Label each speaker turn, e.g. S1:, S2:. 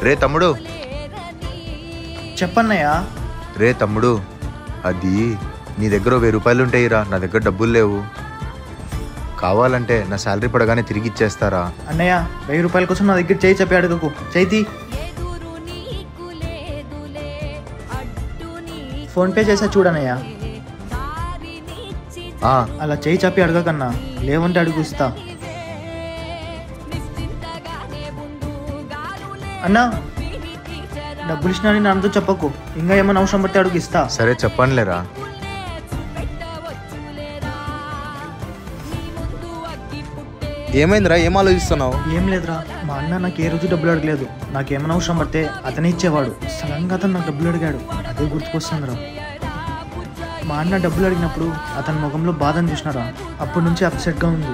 S1: రే తమ్ముడు.
S2: చెప్పన్నయ్యా.
S1: రే తమ్ముడు, అది నీ దగ్గర 1000 రూపాయలు ఉంటాయిరా, నా దగ్గర డబ్బులు లేవు. కావాలంటే నా శాలరీ పడగానే తిరిగి ఇచ్చేస్తారా?
S2: అన్నయ్య 1000 రూపాయల కోసం నా దగ్గర చేయి చెప్పి అడగకు. చైతి ఫోన్పే చేసా చూడన్నయ్యా. అలా చేయి చెప్పి అడగకన్నా, లేవంటే అడుగు ఇస్తా. అన్నా డబ్బులు ఇచ్చినా నాన్నతో చెప్పకు, ఇంకా ఏమైనా అవసరం పడితే అడుగు ఇస్తా.
S1: సరే చెప్పనులేరా.
S3: ఏమైందిరా, ఏం ఆలోచిస్తున్నావు?
S2: ఏం లేదురా, మా అన్న నాకు ఏ రోజు డబ్బులు అడగలేదు. నాకేమైనా అవసరం పడితే అతనే ఇచ్చేవాడు. సడన్గా అతను నాకు డబ్బులు అడిగాడు, అదే గుర్తుకొస్తుందిరా. మా అన్న డబ్బులు అడిగినప్పుడు అతని ముఖంలో బాధను చూసినారా, అప్పటి నుంచి అప్సెట్గా ఉంది.